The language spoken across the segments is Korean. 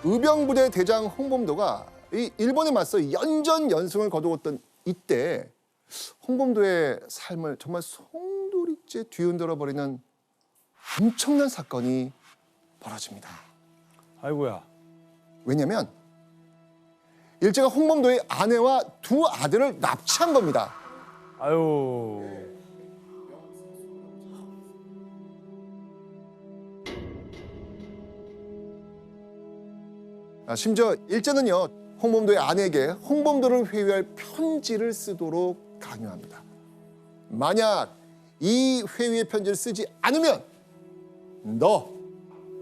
의병부대 대장 홍범도가 이 일본에 맞서 연전연승을 거두었던 이때 홍범도의 삶을 정말 송두리째 뒤흔들어 버리는 엄청난 사건이 벌어집니다. 아이고야. 왜냐면 일제가 홍범도의 아내와 두 아들을 납치한 겁니다. 아유. 심지어 일제는요, 홍범도의 아내에게 홍범도를 회유할 편지를 쓰도록 강요합니다. 만약 이 회유의 편지를 쓰지 않으면 너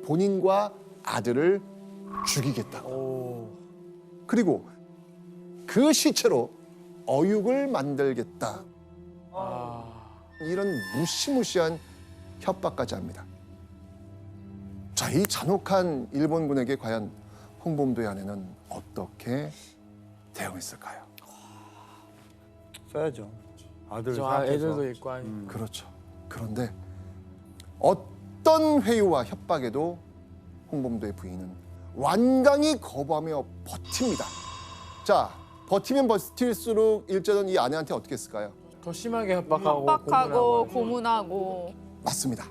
본인과 아들을 죽이겠다고. 그리고 그 시체로 어육을 만들겠다. 이런 무시무시한 협박까지 합니다. 자, 이 잔혹한 일본군에게 과연 홍범도의 아내는 어떻게 대응했을까요? 써야죠. 아들 저 생각해서. 애들도 있고 하니. 그렇죠. 그런데 어떤 회유와 협박에도 홍범도의 부인은 완강히 거부하며 버팁니다. 자, 버티면 버틸수록 일제는 이 아내한테 어떻게 했을까요? 더 심하게 협박하고 협박하고 고문하고. 고문하고. 맞습니다.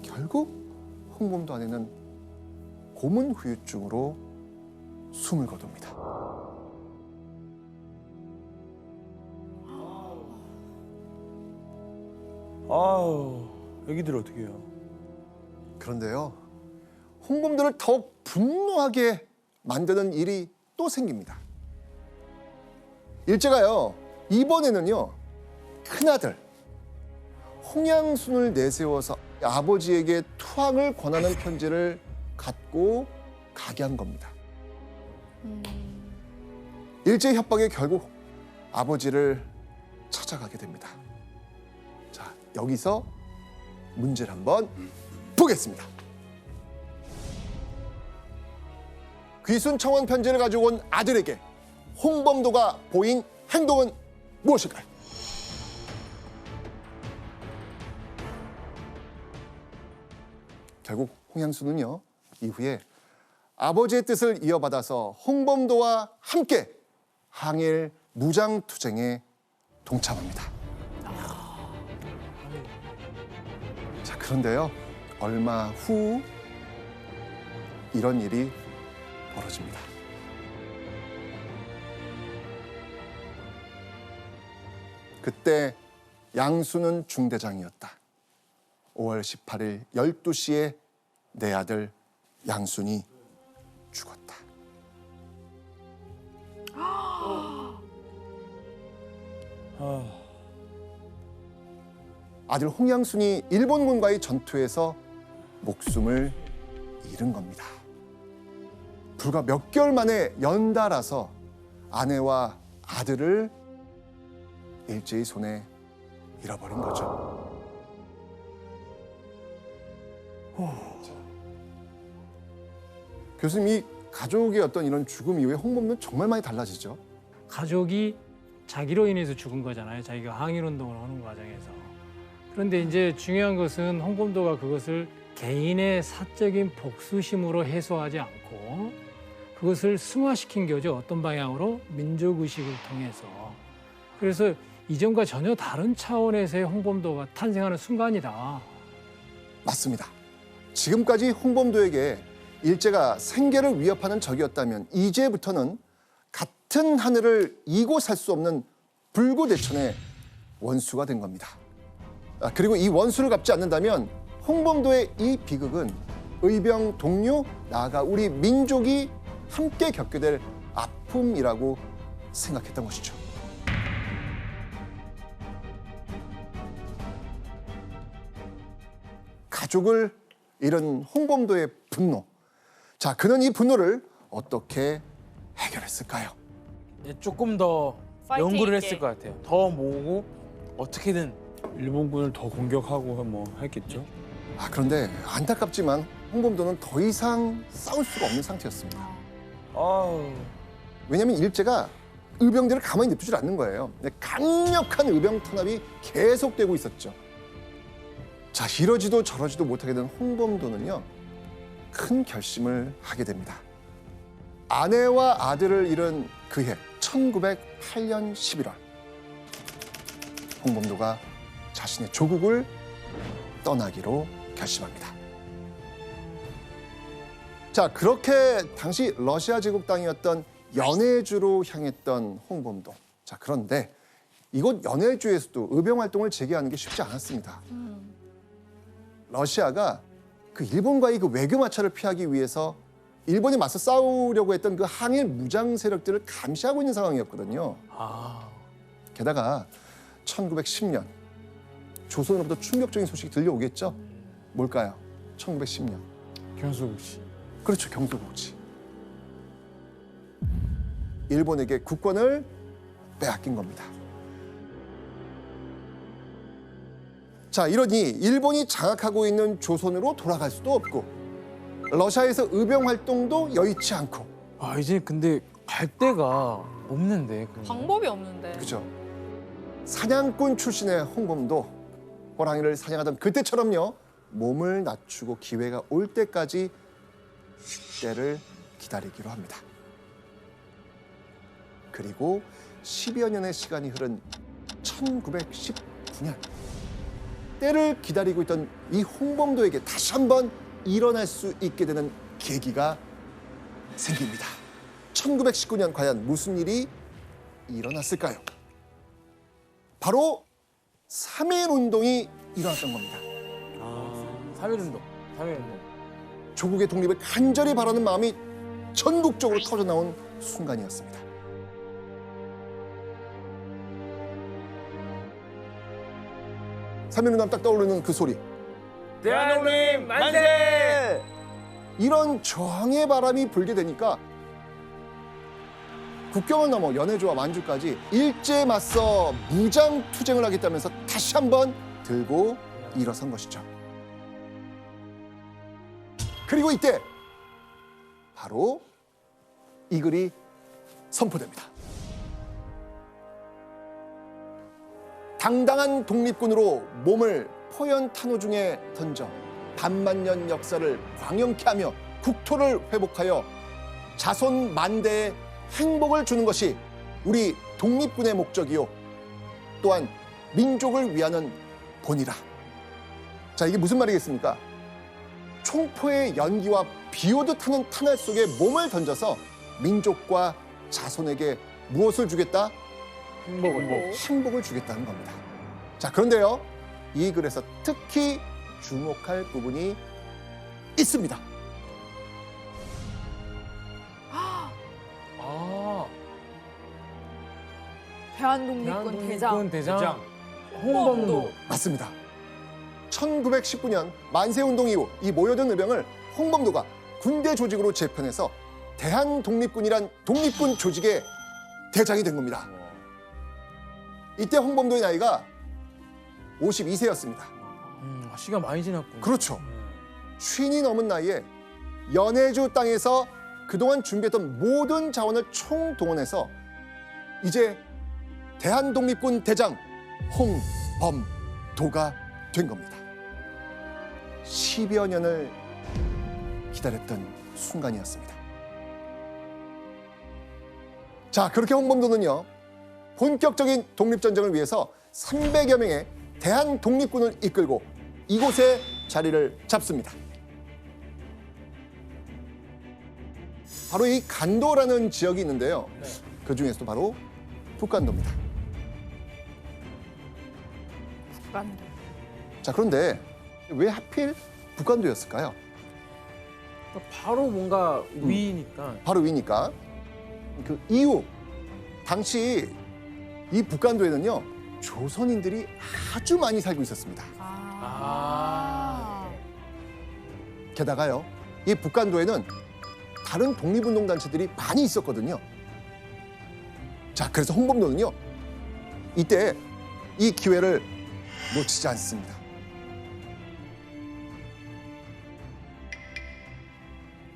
결국 홍범도 아내는 고문 후유증으로 숨을 거둡니다. 아우, 애기들 어떻게 해요? 그런데요, 홍범도를 더욱 분노하게 만드는 일이 또 생깁니다. 일제가요, 이번에는요, 큰아들 홍양순을 내세워서 아버지에게 투항을 권하는 편지를 갖고 가게 한 겁니다. 일제 협박에 결국 아버지를 찾아가게 됩니다. 자, 여기서 문제를 한번 보겠습니다. 귀순 청원 편지를 가지고 온 아들에게 홍범도가 보인 행동은 무엇일까요? 결국 홍양순은요, 이후에 아버지의 뜻을 이어받아서 홍범도와 함께 항일 무장투쟁에 동참합니다. 자, 그런데요, 얼마 후 이런 일이 벌어집니다. 그때 양수는 중대장이었다. 5월 18일 12시에 내 아들 양순이 죽었다. 아들 홍양순이 일본군과의 전투에서 목숨을 잃은 겁니다. 불과 몇 개월 만에 연달아서 아내와 아들을 일제의 손에 잃어버린 거죠. 교수님, 이 가족의 어떤 이런 죽음 이후에 홍범도는 정말 많이 달라지죠. 가족이 자기로 인해서 죽은 거잖아요. 자기가 항일운동을 하는 과정에서. 그런데 이제 중요한 것은 홍범도가 그것을 개인의 사적인 복수심으로 해소하지 않고 그것을 승화시킨 거죠. 어떤 방향으로? 민족의식을 통해서. 그래서 이전과 전혀 다른 차원에서의 홍범도가 탄생하는 순간이다. 맞습니다. 지금까지 홍범도에게 일제가 생계를 위협하는 적이었다면 이제부터는 같은 하늘을 이고 살 수 없는 불구대천의 원수가 된 겁니다. 그리고 이 원수를 갚지 않는다면 홍범도의 이 비극은 의병 동료, 나아가 우리 민족이 함께 겪게 될 아픔이라고 생각했던 것이죠. 가족을 잃은 홍범도의 분노. 자, 그는 이 분노를 어떻게 해결했을까요? 조금 더 파이팅 연구를 있게. 했을 것 같아요. 더 모으고 어떻게든. 일본군을 더 공격하고 뭐 했겠죠. 그런데 안타깝지만 홍범도는 더 이상 싸울 수가 없는 상태였습니다. 아우. 왜냐하면 일제가 의병들을 가만히 냅두질 않는 거예요. 강력한 의병 탄압이 계속되고 있었죠. 자, 이러지도 저러지도 못하게 된 홍범도는요, 큰 결심을 하게 됩니다. 아내와 아들을 잃은 그해 1908년 11월 홍범도가 자신의 조국을 떠나기로 결심합니다. 자, 그렇게 당시 러시아 제국 땅이었던 연해주로 향했던 홍범도. 자, 그런데 이곳 연해주에서도 의병 활동을 재개하는 게 쉽지 않았습니다. 러시아가 그 일본과의 그 외교 마찰을 피하기 위해서 일본이 맞서 싸우려고 했던 그 항일 무장 세력들을 감시하고 있는 상황이었거든요. 게다가 1910년 조선으로부터 충격적인 소식이 들려오겠죠. 뭘까요? 1910년. 경수국씨. 그렇죠, 경소국지. 일본에게 국권을 빼앗긴 겁니다. 자, 이러니 일본이 장악하고 있는 조선으로 돌아갈 수도 없고 러시아에서 의병 활동도 여의치 않고. 아 이제 근데 갈 데가 없는데. 그러면. 방법이 없는데. 그죠? 사냥꾼 출신의 홍범도 호랑이를 사냥하던 그때처럼요, 몸을 낮추고 기회가 올 때까지 때를 기다리기로 합니다. 그리고 10여 년의 시간이 흐른 1919년, 때를 기다리고 있던 이 홍범도에게 다시 한번 일어날 수 있게 되는 계기가 생깁니다. 1919년 과연 무슨 일이 일어났을까요? 바로 3.1운동이 일어났던 겁니다. 3.1운동. 3.1운동. 조국의 독립을 간절히 바라는 마음이 전국적으로 터져나온 순간이었습니다. 삼일운동 딱 떠오르는 그 소리. 대한독립 만세! 이런 저항의 바람이 불게 되니까 국경을 넘어 연해주와 만주까지 일제에 맞서 무장 투쟁을 하겠다면서 다시 한번 들고 일어선 것이죠. 그리고 이때 바로 이 글이 선포됩니다. 당당한 독립군으로 몸을 포연 탄호 중에 던져 반만년 역사를 광영케 하며 국토를 회복하여 자손 만대에 행복을 주는 것이 우리 독립군의 목적이요 또한 민족을 위하는 본이라. 자, 이게 무슨 말이겠습니까? 총포의 연기와 비오듯 하는 탄알 속에 몸을 던져서 민족과 자손에게 무엇을 주겠다? 행복을 주겠다는 겁니다. 자, 그런데요, 이 글에서 특히 주목할 부분이 있습니다. 아. 대한독립군 대장. 대장. 홍범도. 맞습니다. 1919년 만세운동 이후 이 모여든 의병을 홍범도가 군대 조직으로 재편해서 대한독립군이란 독립군 조직의 대장이 된 겁니다. 이때 홍범도의 나이가 52세였습니다. 시간 많이 지났구나. 그렇죠. 쉰이 넘은 나이에 연해주 땅에서 그동안 준비했던 모든 자원을 총동원해서 이제 대한독립군 대장 홍범도가 된 겁니다. 10여 년을 기다렸던 순간이었습니다. 자, 그렇게 홍범도는요, 본격적인 독립전쟁을 위해서 300여 명의 대한독립군을 이끌고 이곳에 자리를 잡습니다. 바로 이 간도라는 지역이 있는데요. 그 중에서도 바로 북간도입니다. 북간도. 자, 그런데 왜 하필 북간도였을까요? 바로 뭔가 위니까. 바로 위니까. 그 이유, 당시 이 북간도에는요, 조선인들이 아주 많이 살고 있었습니다. 게다가요, 이 북간도에는 다른 독립운동 단체들이 많이 있었거든요. 자, 그래서 홍범도는요, 이때 이 기회를 놓치지 않습니다.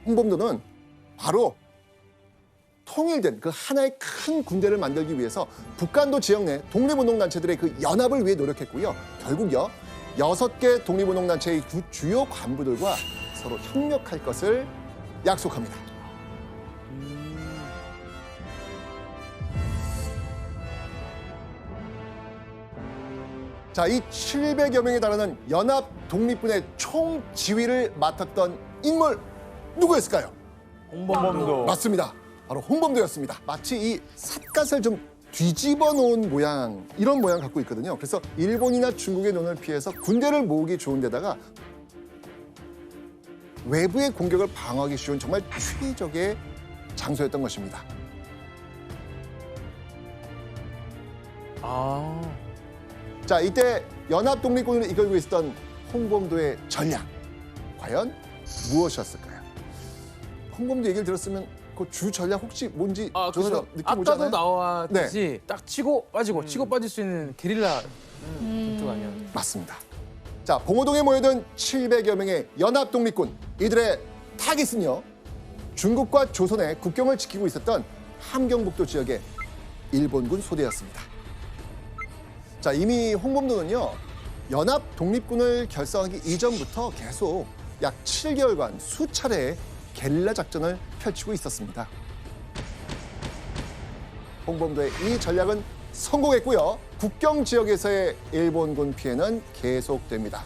홍범도는 바로 통일된 그 하나의 큰 군대를 만들기 위해서 북간도 지역 내 독립운동단체들의 그 연합을 위해 노력했고요. 결국요, 6개 독립운동단체의 주요 간부들과 서로 협력할 것을 약속합니다. 자, 이 700여 명에 달하는 연합 독립군의 총 지휘를 맡았던 인물 누구였을까요? 홍범도. 맞습니다. 바로 홍범도였습니다. 마치 이 삿갓을 좀 뒤집어 놓은 모양, 이런 모양을 갖고 있거든요. 그래서 일본이나 중국의 눈을 피해서 군대를 모으기 좋은 데다가 외부의 공격을 방어하기 쉬운 정말 최적의 장소였던 것입니다. 아, 자, 이때 연합 독립군을 이끌고 있었던 홍범도의 전략, 과연 무엇이었을까요? 홍범도 얘기를 들었으면 그 주 전략 혹시 뭔지 아 조사가 그렇죠. 느낌 오지 아까도 않아요? 나왔듯이 딱 치고 빠지고 치고 빠질 수 있는 게릴라 전투가 아니야. 맞습니다. 자, 봉오동에 모여든 700여 명의 연합 독립군, 이들의 타깃은요, 중국과 조선의 국경을 지키고 있었던 함경북도 지역의 일본군 소대였습니다. 자, 이미 홍범도는요, 연합 독립군을 결성하기 이전부터 계속 약 7개월간 수차례의 게릴라 작전을 펼치고 있었습니다. 홍범도의 이 전략은 성공했고요. 국경 지역에서의 일본군 피해는 계속됩니다.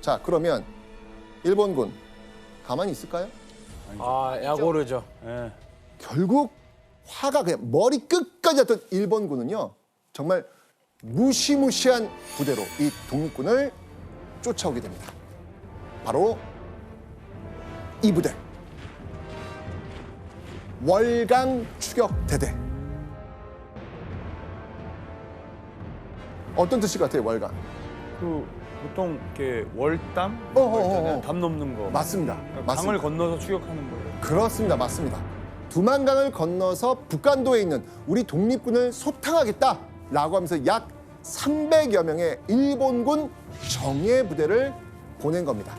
자, 그러면 일본군 가만히 있을까요? 아 야고르죠. 예. 결국 화가 그냥 머리 끝까지 났던 일본군은요, 정말 무시무시한 부대로 이 독립군을 쫓아오게 됩니다. 바로 이 부대, 월강 추격대대. 어떤 뜻일 것 같아요, 월강? 그 보통 이렇게 월담? 어어어어. 담 넘는 거. 맞습니다. 강을 맞습니다. 건너서 추격하는 거예요. 그렇습니다. 맞습니다. 두만강을 건너서 북간도에 있는 우리 독립군을 소탕하겠다라고 하면서 약 300여 명의 일본군 정예 부대를 보낸 겁니다.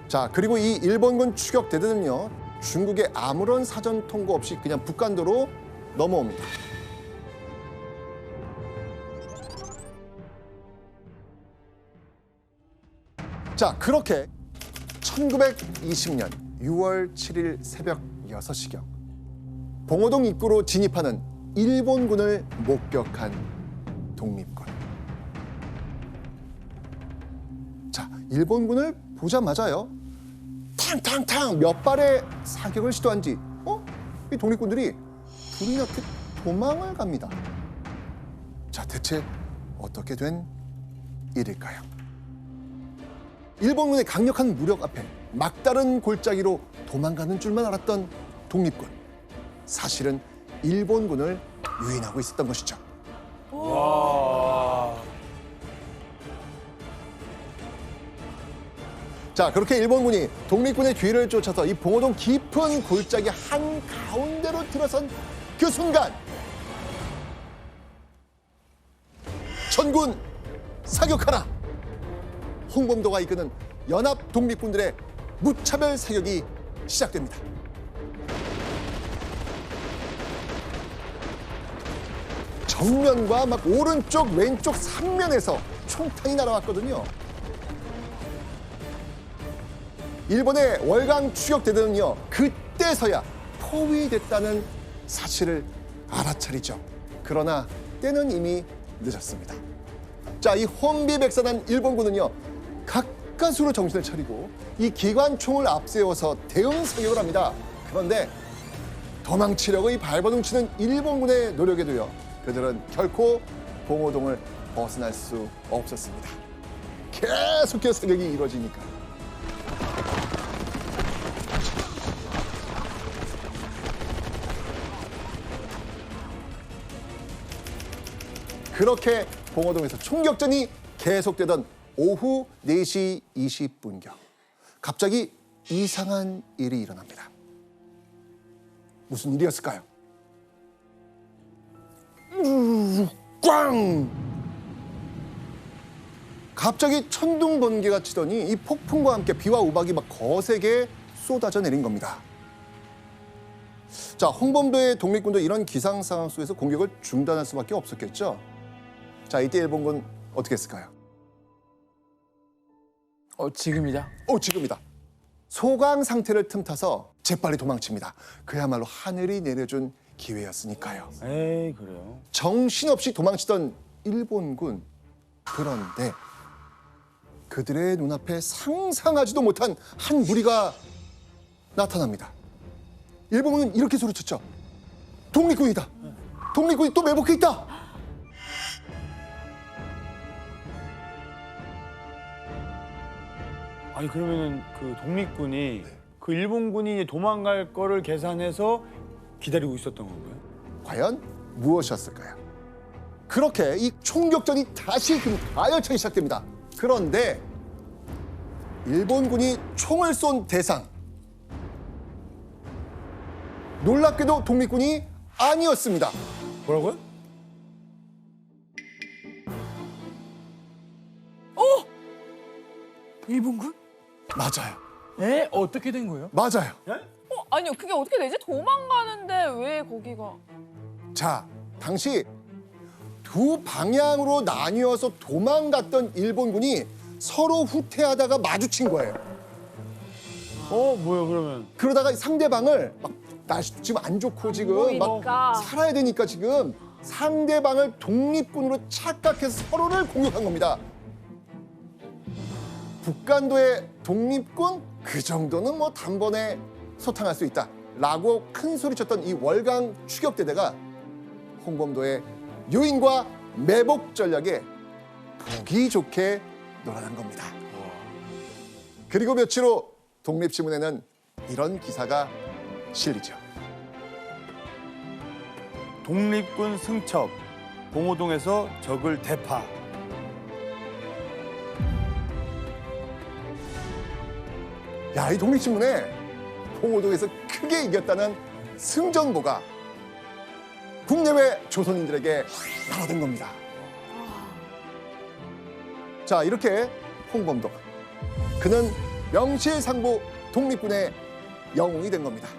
자, 그리고 이 일본군 추격대대는요, 중국의 아무런 사전 통보 없이 그냥 북간도로 넘어옵니다. 자, 그렇게 1920년 6월 7일 새벽 6시경 봉오동 입구로 진입하는 일본군을 목격한 독립군. 자, 일본군을 보자마자요, 탕탕탕 몇 발의 사격을 시도한 뒤 이 독립군들이 불이 나게 도망을 갑니다. 자, 대체 어떻게 된 일일까요? 일본군의 강력한 무력 앞에 막다른 골짜기로 도망가는 줄만 알았던 독립군. 사실은 일본군을 유인하고 있었던 것이죠. 와. 자, 그렇게 일본군이 독립군의 뒤를 쫓아서 이 봉오동 깊은 골짜기 한가운데로 들어선 그 순간, 전군 사격하라! 홍범도가 이끄는 연합 독립군들의 무차별 사격이 시작됩니다. 정면과 막 오른쪽, 왼쪽 3면에서 총탄이 날아왔거든요. 일본의 월강 추격대대는요, 그때서야 포위됐다는 사실을 알아차리죠. 그러나 때는 이미 늦었습니다. 자, 이 혼비백산한 일본군은요, 가까스로 정신을 차리고 이 기관총을 앞세워서 대응 사격을 합니다. 그런데 도망치려고 이 발버둥치는 일본군의 노력에도요, 그들은 결코 봉오동을 벗어날 수 없었습니다. 계속해서 사격이 이루어지니까. 그렇게 봉오동에서 총격전이 계속되던 오후 4시 20분경 갑자기 이상한 일이 일어납니다. 무슨 일이었을까요? 꽝! 갑자기 천둥 번개가 치더니 이 폭풍과 함께 비와 우박이 막 거세게 쏟아져 내린 겁니다. 자, 홍범도의 독립군도 이런 기상 상황 속에서 공격을 중단할 수밖에 없었겠죠. 자, 이때 일본군 어떻게 했을까요? 지금이다. 지금이다. 소강 상태를 틈타서 재빨리 도망칩니다. 그야말로 하늘이 내려준 기회였으니까요. 에이 그래요. 정신없이 도망치던 일본군. 그런데 그들의 눈앞에 상상하지도 못한 한 무리가 나타납니다. 일본군은 이렇게 소리쳤죠. 독립군이다. 독립군이 또 매복해 있다. 아니 그러면은 그 독립군이 그 일본군이 도망갈 거를 계산해서 기다리고 있었던 건가요? 과연 무엇이었을까요? 그렇게 이 총격전이 다시 가열차게 시작됩니다. 그런데 일본군이 총을 쏜 대상, 놀랍게도 독립군이 아니었습니다. 뭐라고요? 일본군? 맞아요. 에? 어떻게 된 거예요? 맞아요. 아니요, 그게 어떻게 되지? 도망가는데 왜 거기가? 자, 당시 두 방향으로 나뉘어서 도망갔던 일본군이 서로 후퇴하다가 마주친 거예요. 뭐야 그러면? 그러다가 상대방을 막 날씨 지금 안 좋고 지금 막 보이니까. 살아야 되니까 지금 상대방을 독립군으로 착각해서 서로를 공격한 겁니다. 북간도의 독립군 그 정도는 뭐 단번에 소탕할 수 있다라고 큰 소리쳤던 이 월강 추격대대가 홍범도의 유인과 매복 전략에 보기 좋게 놀아난 겁니다. 그리고 며칠 후 독립신문에는 이런 기사가 실리죠. 독립군 승첩, 봉오동에서 적을 대파. 야, 이 독립신문에 봉오동에서 크게 이겼다는 승전보가 국내외 조선인들에게 날아든 겁니다. 자, 이렇게 홍범도, 그는 명실상부 독립군의 영웅이 된 겁니다.